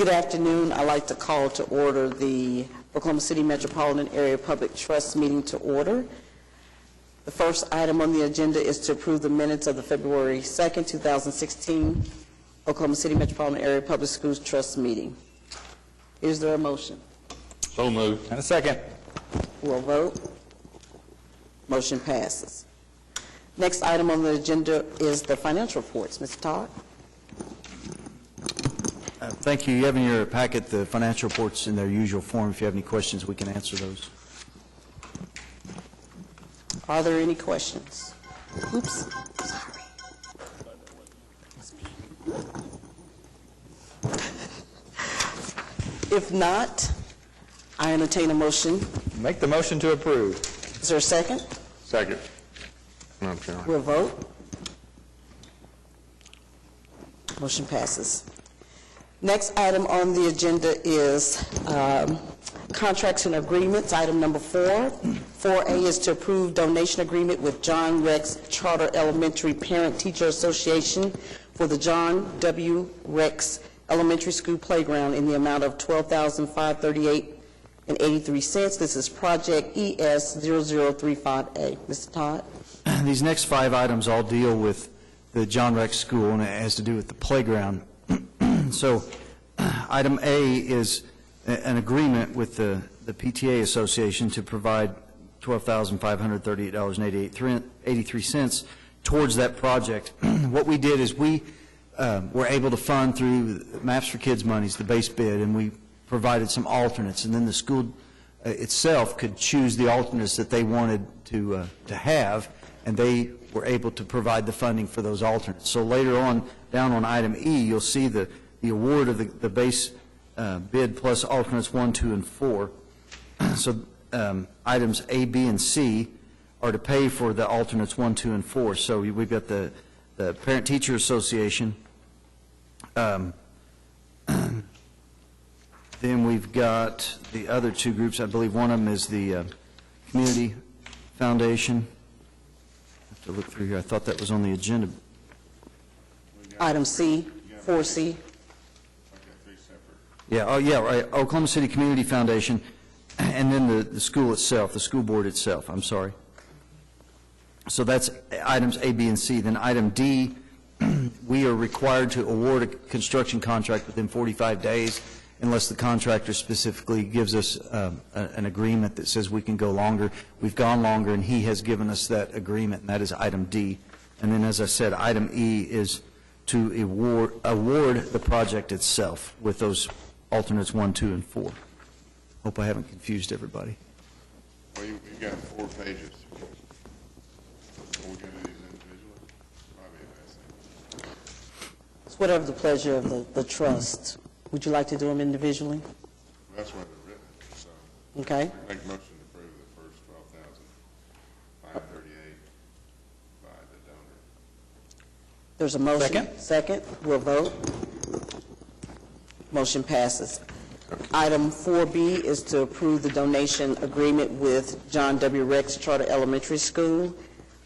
Good afternoon. I'd like to call to order the Oklahoma City Metropolitan Area Public Trust meeting to order. The first item on the agenda is to approve the minutes of the February 2nd, 2016 Oklahoma City Metropolitan Area Public Schools Trust meeting. Is there a motion? So moved. And a second. We'll vote. Motion passes. Next item on the agenda is the financial reports. Mr. Todd? Thank you. You have in your packet the financial reports in their usual form. If you have any questions, we can answer those. Are there any questions? Oops, sorry. If not, I entertain a motion. Make the motion to approve. Is there a second? Second. Madam Chairman. We'll vote. Motion passes. Next item on the agenda is contracts and agreements. Item number 4. 4A is to approve donation agreement with John Rex Charter Elementary Parent-Teacher Association for the John W. Rex Elementary School Playground in the amount of $12,538.83. This is project ES0035A. Mr. Todd? These next 5 items all deal with the John Rex School, and it has to do with the playground. So item A is an agreement with the PTA Association to provide $12,538.83 towards that project. What we did is we were able to fund through Maps for Kids monies, the base bid, and we provided some alternates, and then the school itself could choose the alternates that they wanted to have, and they were able to provide the funding for those alternates. So later on, down on item E, you'll see the award of the base bid plus alternates 1, 2, and 4. So items A, B, and C are to pay for the alternates 1, 2, and 4. So we've got the Parent-Teacher Association. Then we've got the other 2 groups. I believe one of them is the Community Foundation. I have to look through here. I thought that was on the agenda. Item C, 4C. Yeah, oh yeah, right, Oklahoma City Community Foundation, and then the school itself, the school board itself, I'm sorry. So that's items A, B, and C. Then item D, we are required to award a construction contract within 45 days unless the contractor specifically gives us an agreement that says we can go longer. We've gone longer, and he has given us that agreement, and that is item D. And then, as I said, item E is to award the project itself with those alternates 1, 2, and 4. Hope I haven't confused everybody. Well, you've got 4 pages. Are we going to do these individually? Probably a nice thing. It's whatever the pleasure of the trust. Would you like to do them individually? That's where they're written. So Okay. make a motion to approve the first $12,538 by the donor. There's a motion. Second. Second. We'll vote. Motion passes. Item 4B is to approve the donation agreement with John W. Rex Charter Elementary School.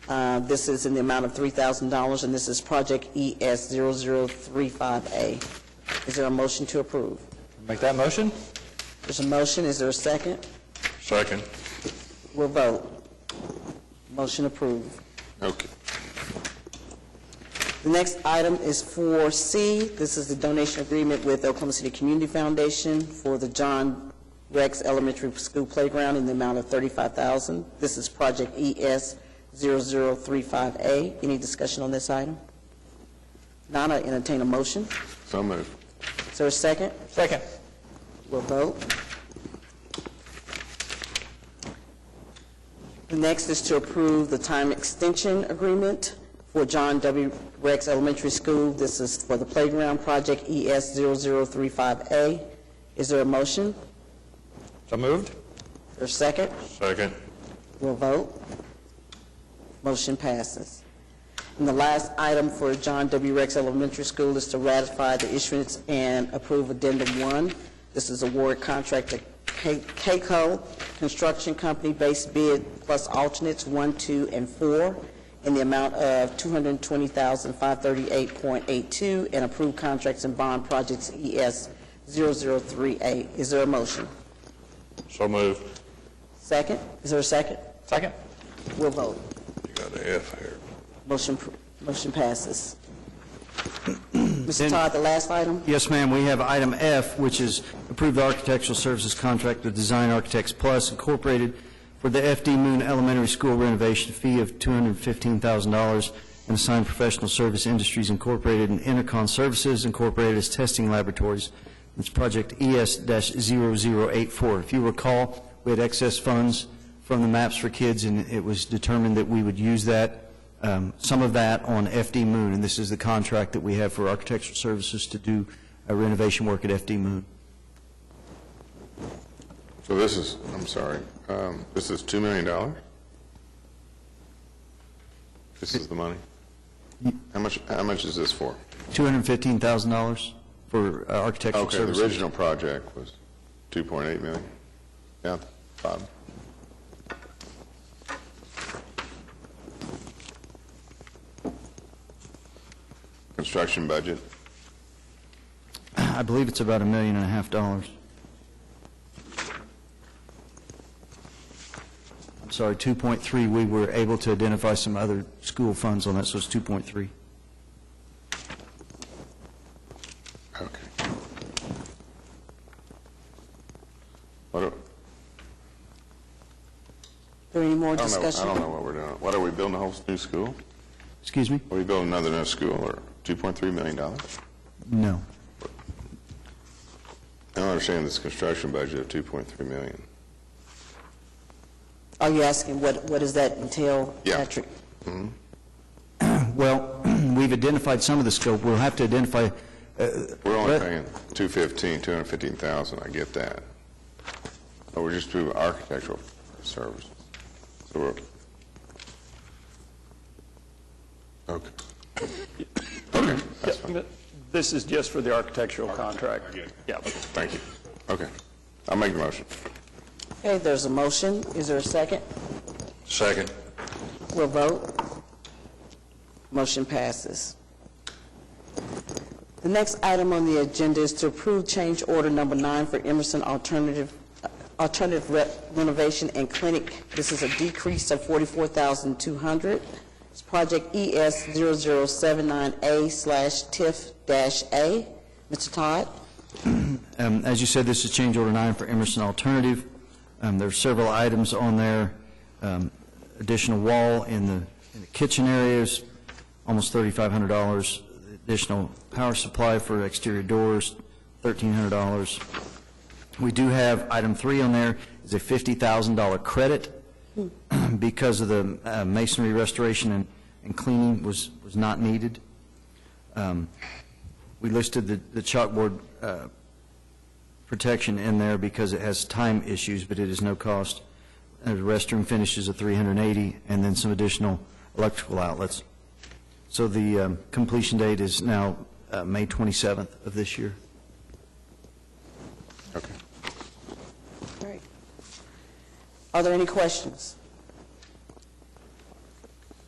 This is in the amount of $3,000, and this is project ES0035A. Is there a motion to approve? Make that motion. There's a motion. Is there a second? Second. We'll vote. Motion approved. Okay. The next item is 4C. This is the donation agreement with Oklahoma City Community Foundation for the John Rex Elementary School Playground in the amount of $35,000. This is project ES0035A. Any discussion on this item? Not, I entertain a motion. So moved. Is there a second? Second. We'll vote. The next is to approve the time extension agreement for John W. Rex Elementary School. This is for the playground project ES0035A. Is there a motion? So moved. Is there a second? Second. We'll vote. Motion passes. And the last item for John W. Rex Elementary School is to ratify the issuance and approve Addendum 1. This is award contract to KCO Construction Company base bid plus alternates 1, 2, and 4 in the amount of $220,538.82 and approved contracts and bond projects ES 0038. Is there a motion? So moved. Second? Is there a second? Second. We'll vote. You got an F here. Motion passes. Mr. Todd, the last item? Yes, ma'am. We have item F, which is approve the architectural services contract with Design Architects Plus Incorporated for the FD Moon Elementary School renovation fee of $215,000 and assign Professional Service Industries Incorporated and Intercon Services Incorporated as testing laboratories. It's project ES-0084. If you recall, we had excess funds from the Maps for Kids, and it was determined that we would use that, some of that on FD Moon, and this is the contract that we have for architectural services to do renovation work at FD Moon. So this is, I'm sorry, this is $2 million? This is the money? How much is this for? $215,000 for architectural Okay, services. the original project was 2.8 million. Yeah, Bob. Construction budget, I believe it's about $1.5 million. I'm sorry, 2.3. We were able to identify some other school funds on that, so it's 2.3. okay. What do- Is there any more I don't discussion? know what we're doing. What, are we building a whole new school? Excuse me? Are we building another new school, or $2.3 million? I No. don't understand this construction budget of $2.3 million. Are you asking what does that entail, Yeah. Patrick? Well, we've identified some of the scope. We'll have to identify. We're only paying $215,000, I get that. But we're just doing architectural services. So we're, okay. Okay, that's fine. This is just for the architectural contract. Yeah. Thank you. Okay. I'll make the motion. Okay, there's a motion. Is there a second? Second. We'll vote. Motion passes. The next item on the agenda is to approve change order number 9 for Emerson Alternative Renovation and Clinic. This is a decrease of $44,200. It's project ES0079A/TIF-A. Mr. Todd? As you said, this is change order 9 for Emerson Alternative. There are several items on there. Additional wall in the kitchen areas, almost $3,500. Additional power supply for exterior doors, $1,300. We do have item 3 on there is a $50,000 credit because of the masonry restoration and cleaning was not needed. We listed the chalkboard protection in there because it has time issues, but it is no cost. The restroom finishes at $380, and then some additional electrical outlets. So the completion date is now May 27th of this year. Okay. Great. Are there any questions?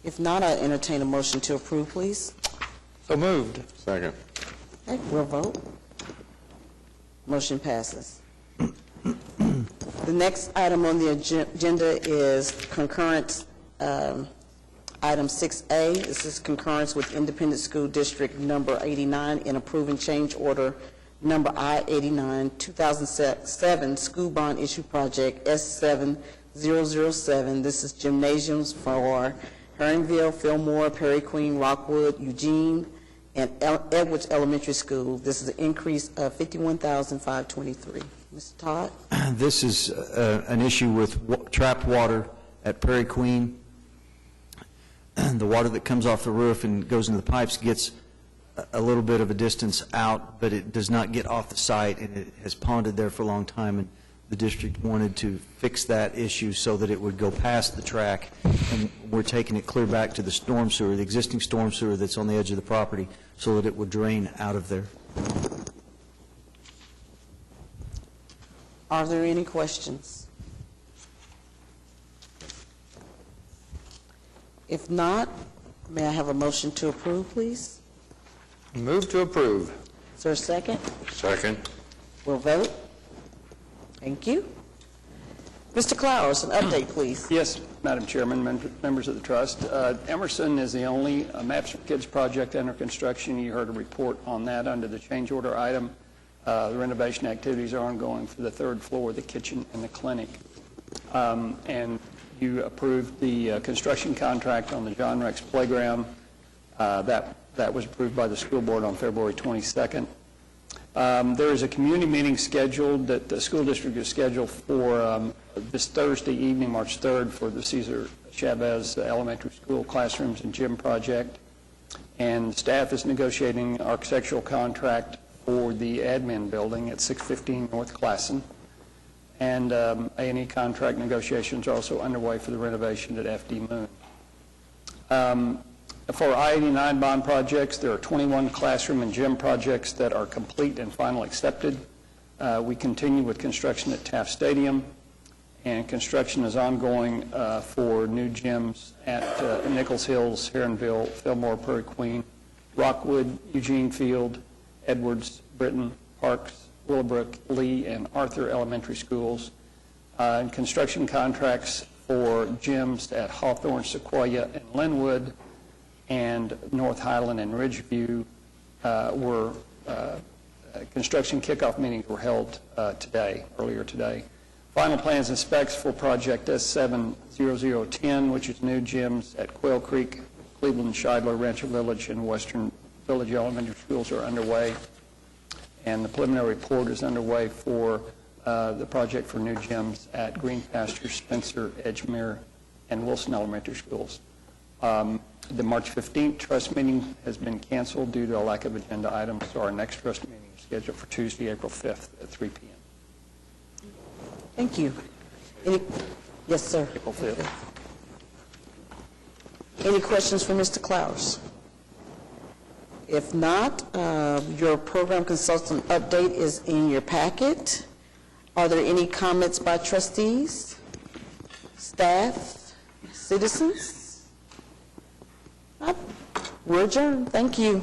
If not, I entertain a motion to approve, please. So moved. Second. Okay, we'll vote. Motion passes. The next item on the agenda is concurrent, item 6A. This is concurrence with Independent School District number 89 in approving change order number I-89, 2007 school bond issue project S7007. This is gymnasiums for Herringville, Fillmore, Perry Queen, Rockwood, Eugene, and Edwards Elementary School. This is an increase of $51,523. Mr. Todd? This is an issue with trapped water at Perry Queen. The water that comes off the roof and goes into the pipes gets a little bit of a distance out, but it does not get off the site, and it has ponded there for a long time, and the district wanted to fix that issue so that it would go past the track, and we're taking it clear back to the storm sewer, the existing storm sewer that's on the edge of the property, so that it would drain out of there. Are there any questions? If not, may I have a motion to approve, please? Move to approve. Is there a second? Second. We'll vote. Thank you. Mr. Clowers, an update, please. Yes, Madam Chairman, members of the trust. Emerson is the only Maps for Kids project under construction. You heard a report on that under the change order item. The renovation activities are ongoing for the third floor, the kitchen, and the clinic. And you approved the construction contract on the John Rex Playground. That was approved by the school board on February 22nd. There is a community meeting scheduled that the school district is scheduled for this Thursday evening, March 3rd, for the Cesar Chavez Elementary School classrooms and gym project. And staff is negotiating an architectural contract for the admin building at 615 North Classen. And A&E contract negotiations are also underway for the renovation at FD Moon. For I-89 bond projects, there are 21 classroom and gym projects that are complete and final accepted. We continue with construction at Taft Stadium, and construction is ongoing for new gyms at Nichols Hills, Heronville, Fillmore, Prairie Queen, Rockwood, Eugene Field, Edwards, Britton, Parks, Willowbrook, Lee, and Arthur Elementary Schools, and construction contracts for gyms at Hawthorne, Sequoia, and Linwood, and North Highland and Ridgeview construction kickoff meetings were held earlier today. Final plans and specs for project S70010, which is new gyms at Quail Creek, Cleveland, Shidler, Rancho Village, and Western Village Elementary Schools are underway. And the preliminary report is underway for the project for new gyms at Green Pasture, Spencer, Edgemere, and Wilson Elementary Schools. The March 15th trust meeting has been canceled due to a lack of agenda items, so our next trust meeting is scheduled for Tuesday, April 5th at 3 p.m. Thank you. Yes, sir. April 5th. Any questions for Mr. Clowers? If not, your program consultant update is in your packet. Are there any comments by trustees, staff, citizens? We're adjourned. Thank you.